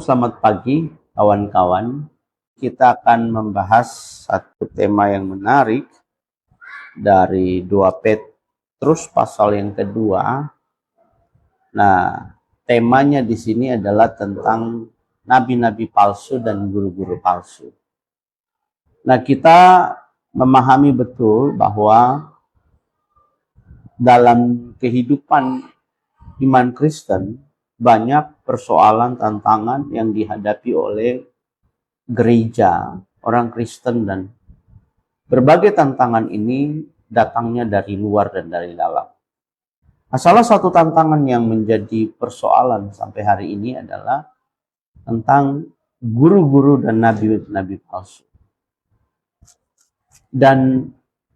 Selamat pagi kawan-kawan. Kita akan membahas satu tema yang menarik dari 2 Petrus pasal yang kedua. Nah, temanya di sini adalah tentang nabi-nabi palsu dan guru-guru palsu. Nah, kita memahami betul bahwa dalam kehidupan iman Kristen banyak persoalan, tantangan yang dihadapi oleh gereja, orang Kristen, dan berbagai tantangan ini datangnya dari luar dan dari dalam. Nah, salah satu tantangan yang menjadi persoalan sampai hari ini adalah tentang guru-guru dan nabi-nabi palsu. Dan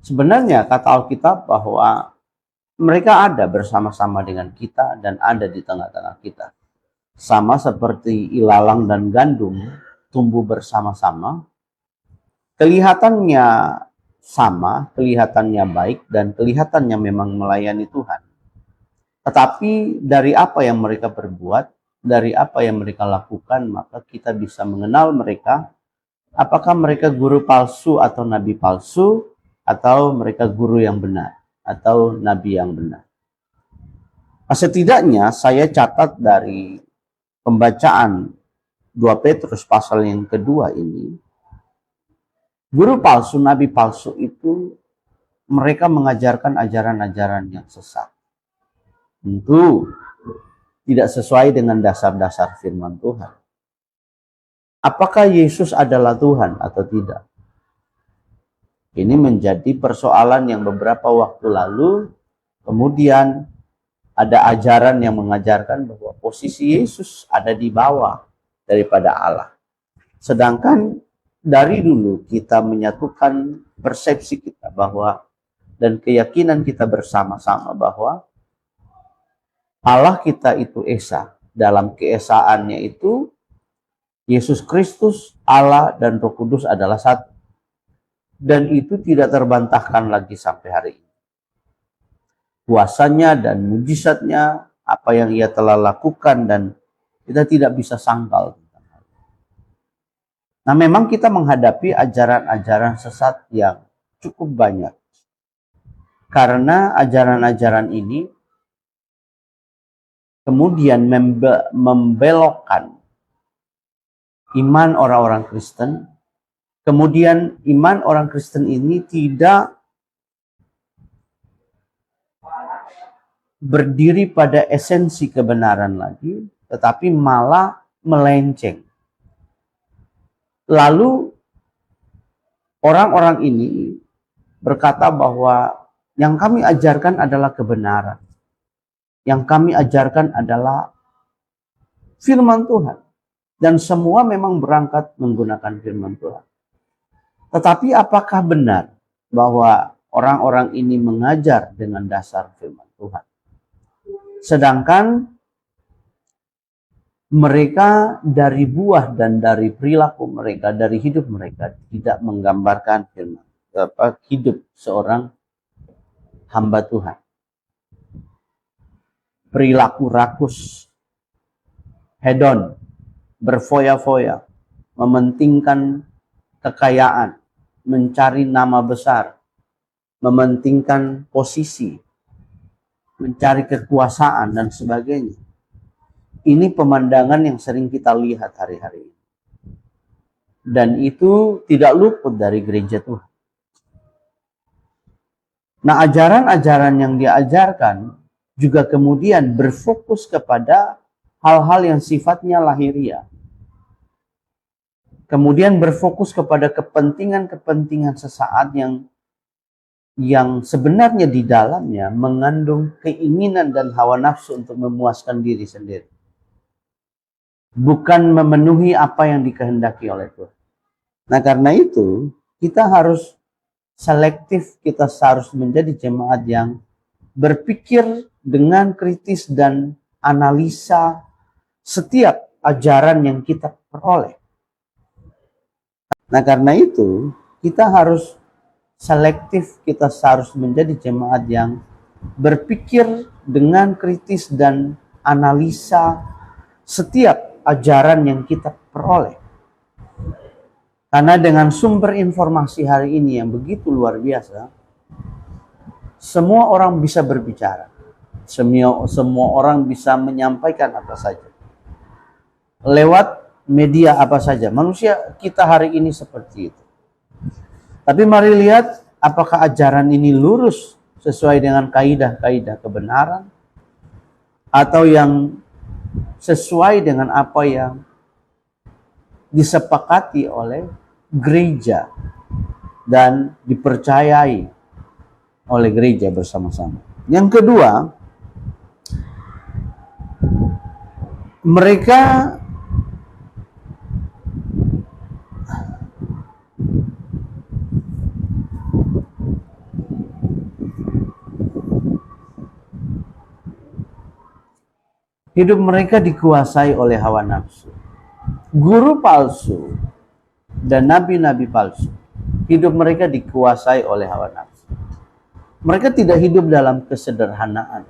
sebenarnya kata Alkitab bahwa mereka ada bersama-sama dengan kita dan ada di tengah-tengah kita. Sama seperti ilalang dan gandum tumbuh bersama-sama. Kelihatannya sama, kelihatannya baik, dan kelihatannya memang melayani Tuhan. Tetapi dari apa yang mereka perbuat, dari apa yang mereka lakukan, maka kita bisa mengenal mereka. Apakah mereka guru palsu atau nabi palsu, atau mereka guru yang benar atau nabi yang benar. Nah, setidaknya saya catat dari pembacaan 2 Petrus pasal yang kedua ini, guru palsu, nabi palsu itu mereka mengajarkan ajaran-ajaran yang sesat. Tentu tidak sesuai dengan dasar-dasar firman Tuhan. Apakah Yesus adalah Tuhan atau tidak? Ini menjadi persoalan yang beberapa waktu lalu kemudian ada ajaran yang mengajarkan bahwa posisi Yesus ada di bawah daripada Allah. Sedangkan dari dulu kita menyatukan persepsi kita bahwa dan keyakinan kita bersama-sama bahwa Allah kita itu Esa. Dalam keesaannya itu Yesus Kristus, Allah, dan Roh Kudus adalah satu. Dan itu tidak terbantahkan lagi sampai hari ini. Kuasanya dan mujizatnya, apa yang ia telah lakukan, dan kita tidak bisa sangkal. Nah, memang kita menghadapi ajaran-ajaran sesat yang cukup banyak. Karena ajaran-ajaran ini kemudian membelokkan iman orang-orang Kristen. Kemudian iman orang Kristen ini tidak berdiri pada esensi kebenaran lagi, tetapi malah melenceng. Lalu orang-orang ini berkata bahwa yang kami ajarkan adalah kebenaran. Yang kami ajarkan adalah firman Tuhan. Dan semua memang berangkat menggunakan firman Tuhan. Tetapi apakah benar bahwa orang-orang ini mengajar dengan dasar firman Tuhan? Sedangkan mereka dari buah dan dari perilaku mereka, dari hidup mereka tidak menggambarkan firman, hidup seorang hamba Tuhan. Perilaku rakus, hedon, berfoya-foya, mementingkan kekayaan, mencari nama besar, mementingkan posisi, mencari kekuasaan, dan sebagainya. Ini pemandangan yang sering kita lihat hari-hari ini. Dan itu tidak luput dari gereja Tuhan. Nah, ajaran-ajaran yang diajarkan juga kemudian berfokus kepada hal-hal yang sifatnya lahiriah. Kemudian berfokus kepada kepentingan-kepentingan sesaat yang sebenarnya di dalamnya mengandung keinginan dan hawa nafsu untuk memuaskan diri sendiri. Bukan memenuhi apa yang dikehendaki oleh Tuhan. Nah, karena itu kita harus selektif, kita harus menjadi jemaat yang berpikir dengan kritis dan analisa setiap ajaran yang kita peroleh. Nah, karena itu kita harus selektif, kita harus menjadi jemaat yang berpikir dengan kritis dan analisa setiap ajaran yang kita peroleh. Karena dengan sumber informasi hari ini yang begitu luar biasa, semua orang bisa berbicara. Semua orang bisa menyampaikan apa saja. Lewat media apa saja. Manusia kita hari ini seperti itu. Tapi mari lihat apakah ajaran ini lurus sesuai dengan kaidah-kaidah kebenaran, atau yang sesuai dengan apa yang disepakati oleh gereja dan dipercayai oleh gereja bersama-sama. Yang kedua, mereka hidup mereka dikuasai oleh hawa nafsu. Guru palsu dan nabi-nabi palsu, hidup mereka dikuasai oleh hawa nafsu. Mereka tidak hidup dalam kesederhanaan.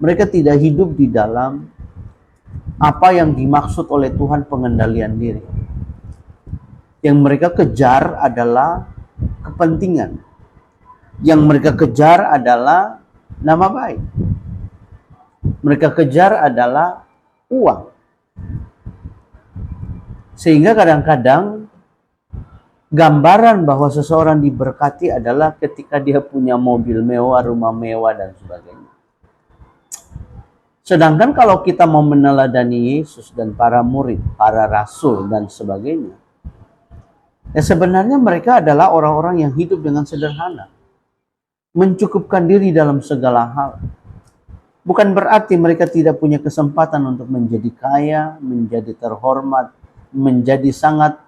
Mereka tidak hidup di dalam apa yang dimaksud oleh Tuhan, pengendalian diri. Yang mereka kejar adalah kepentingan. Yang mereka kejar adalah nama baik. Mereka kejar adalah uang. Sehingga kadang-kadang gambaran bahwa seseorang diberkati adalah ketika dia punya mobil mewah, rumah mewah, dan sebagainya. Sedangkan kalau kita mau meneladani Yesus dan para murid, para rasul, dan sebagainya, ya sebenarnya mereka adalah orang-orang yang hidup dengan sederhana. Mencukupkan diri dalam segala hal. Bukan berarti mereka tidak punya kesempatan untuk menjadi kaya, menjadi terhormat, menjadi sangat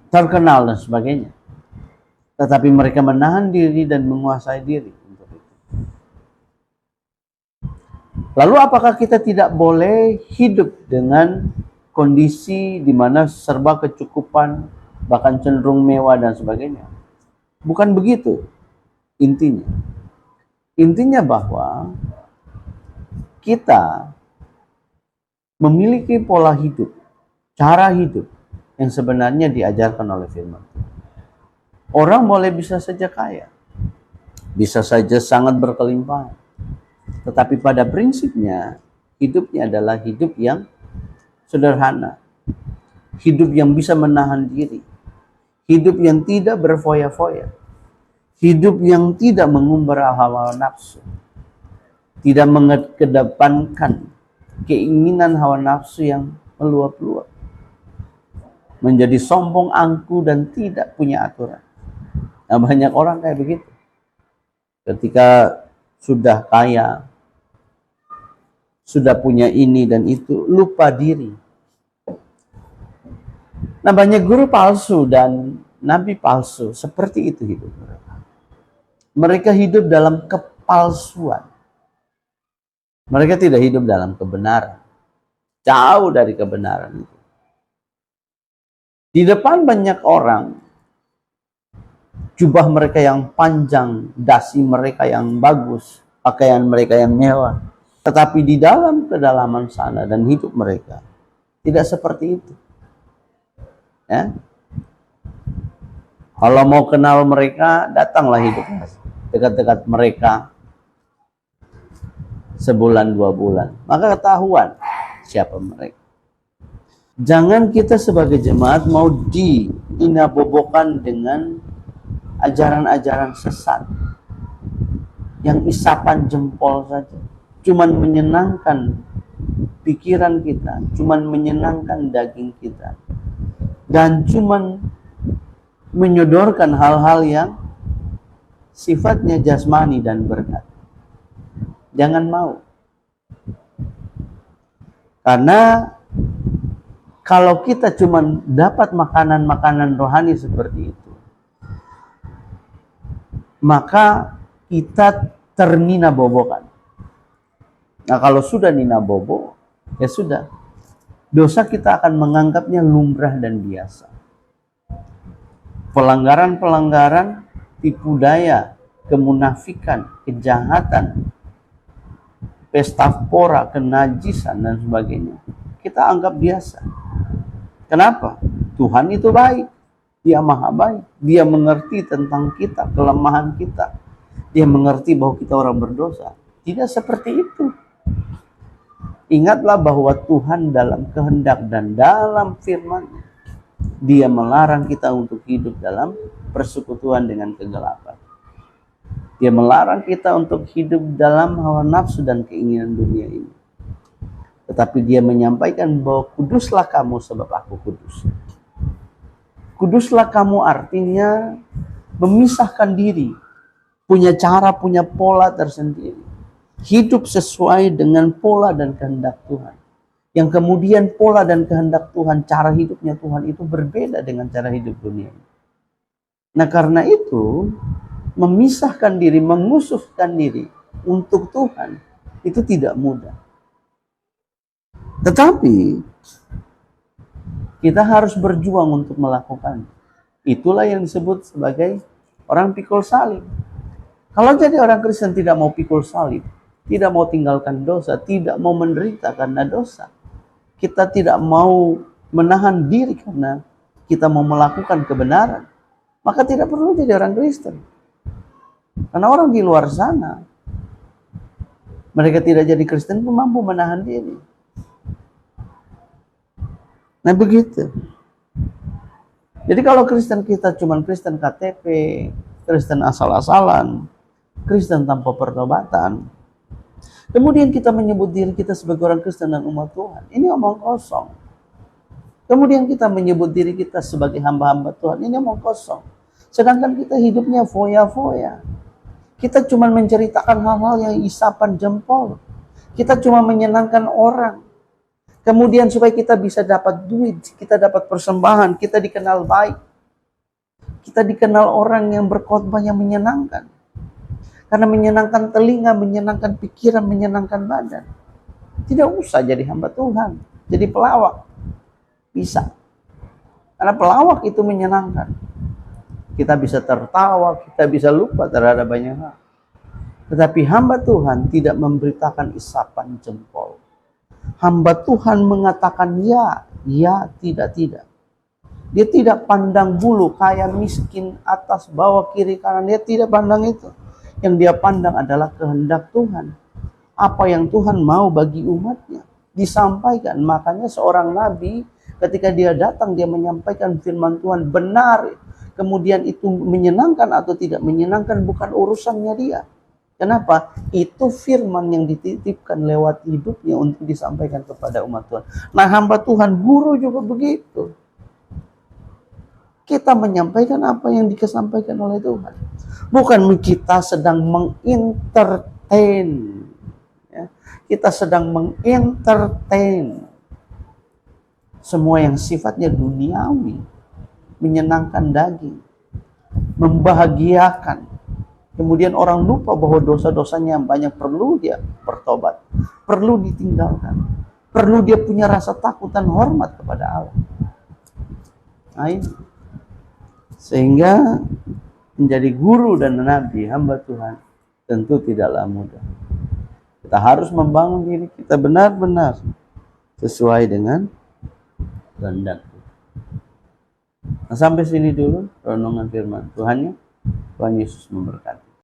terkenal dan sebagainya. Tetapi mereka menahan diri dan menguasai diri untuk itu. Lalu apakah kita tidak boleh hidup dengan kondisi di mana serba kecukupan, bahkan cenderung mewah dan sebagainya? Bukan begitu intinya. Intinya bahwa kita memiliki pola hidup, cara hidup yang sebenarnya diajarkan oleh firman. Orang boleh bisa saja kaya, bisa saja sangat berkelimpahan, tetapi pada prinsipnya hidupnya adalah hidup yang sederhana, hidup yang bisa menahan diri, hidup yang tidak berfoya-foya, hidup yang tidak mengumbar hawa nafsu, tidak mengedepankan keinginan hawa nafsu yang meluap-luap, menjadi sombong, angkuh, dan tidak punya aturan. Nah, banyak orang kayak begitu. Ketika sudah kaya, sudah punya ini dan itu, lupa diri. Nah, banyak guru palsu dan nabi palsu seperti itu hidup mereka. Mereka hidup dalam kepalsuan. Mereka tidak hidup dalam kebenaran. Jauh dari kebenaran itu. Di depan banyak orang, jubah mereka yang panjang, dasi mereka yang bagus, pakaian mereka yang mewah. Tetapi di dalam kedalaman sana dan hidup mereka tidak seperti itu. Ya. Kalau mau kenal mereka, datanglah hidup dekat-dekat mereka sebulan 2 bulan, maka ketahuan siapa mereka. Jangan kita sebagai jemaat mau diinabobokan dengan ajaran-ajaran sesat yang isapan jempol saja, cuman menyenangkan pikiran kita, cuman menyenangkan daging kita, dan cuman menyodorkan hal-hal yang sifatnya jasmani dan berkat. Jangan mau. Karena kalau kita cuma dapat makanan-makanan rohani seperti itu, maka kita terninabobokan. Nah, kalau sudah ninabobo, ya sudah. Dosa kita akan menganggapnya lumrah dan biasa. Pelanggaran-pelanggaran, tipu daya, kemunafikan, kejahatan, pesta pora, kenajisan, dan sebagainya, kita anggap biasa. Kenapa? Tuhan itu baik. Dia maha baik. Dia mengerti tentang kita, kelemahan kita. Dia mengerti bahwa kita orang berdosa. Tidak seperti itu. Ingatlah bahwa Tuhan dalam kehendak dan dalam firman-Nya, Dia melarang kita untuk hidup dalam persekutuan dengan kegelapan. Dia melarang kita untuk hidup dalam hawa nafsu dan keinginan dunia ini. Tetapi Dia menyampaikan bahwa kuduslah kamu sebab aku kudus. Kuduslah kamu artinya memisahkan diri, punya cara, punya pola tersendiri. Hidup sesuai dengan pola dan kehendak Tuhan. Yang kemudian pola dan kehendak Tuhan, cara hidupnya Tuhan itu berbeda dengan cara hidup dunia. Nah karena itu, memisahkan diri, mengususkan diri untuk Tuhan, itu tidak mudah. Tetapi, kita harus berjuang untuk melakukan. Itulah yang disebut sebagai orang pikul salib. Kalau jadi orang Kristen tidak mau pikul salib, tidak mau tinggalkan dosa, tidak mau menderita karena dosa, kita tidak mau menahan diri karena kita mau melakukan kebenaran, maka tidak perlu jadi orang Kristen. Karena orang di luar sana, mereka tidak jadi Kristen pun mampu menahan diri. Nah begitu. Jadi kalau Kristen kita cuma Kristen KTP, Kristen asal-asalan, Kristen tanpa pertobatan, kemudian kita menyebut diri kita sebagai orang Kristen dan umat Tuhan, ini omong kosong. Kemudian kita menyebut diri kita sebagai hamba-hamba Tuhan, ini omong kosong. Sedangkan kita hidupnya foya-foya. Kita cuma menceritakan hal-hal yang isapan jempol. Kita cuma menyenangkan orang. Kemudian supaya kita bisa dapat duit, kita dapat persembahan, kita dikenal baik. Kita dikenal orang yang berkhotbah yang menyenangkan. Karena menyenangkan telinga, menyenangkan pikiran, menyenangkan badan. Tidak usah jadi hamba Tuhan, jadi pelawak. Bisa. Karena pelawak itu menyenangkan. Kita bisa tertawa, kita bisa lupa terhadap banyak hal. Tetapi hamba Tuhan tidak memberitakan isapan jempol. Hamba Tuhan mengatakan ya, ya, tidak, tidak. Dia tidak pandang bulu, kaya, miskin, atas, bawah, kiri, kanan. Dia tidak pandang itu. Yang dia pandang adalah kehendak Tuhan. Apa yang Tuhan mau bagi umatnya. Disampaikan. Makanya seorang nabi ketika dia datang, dia menyampaikan firman Tuhan benar. Kemudian itu menyenangkan atau tidak menyenangkan bukan urusannya dia. Kenapa? Itu firman yang dititipkan lewat hidupnya untuk disampaikan kepada umat Tuhan. Nah hamba Tuhan, guru juga begitu. Kita menyampaikan apa yang disampaikan oleh Tuhan. Bukan kita sedang mengentertain. Ya. Kita sedang mengentertain semua yang sifatnya duniawi. Menyenangkan daging. Membahagiakan. Kemudian orang lupa bahwa dosa-dosanya yang banyak perlu dia bertobat. Perlu ditinggalkan. Perlu dia punya rasa takut dan hormat kepada Allah. Nah ini. Sehingga menjadi guru dan nabi hamba Tuhan tentu tidaklah mudah. Kita harus membangun diri kita benar-benar sesuai dengan kehendak. Nah, sampai sini dulu renungan firman Tuhan. Tuhan Yesus memberkati.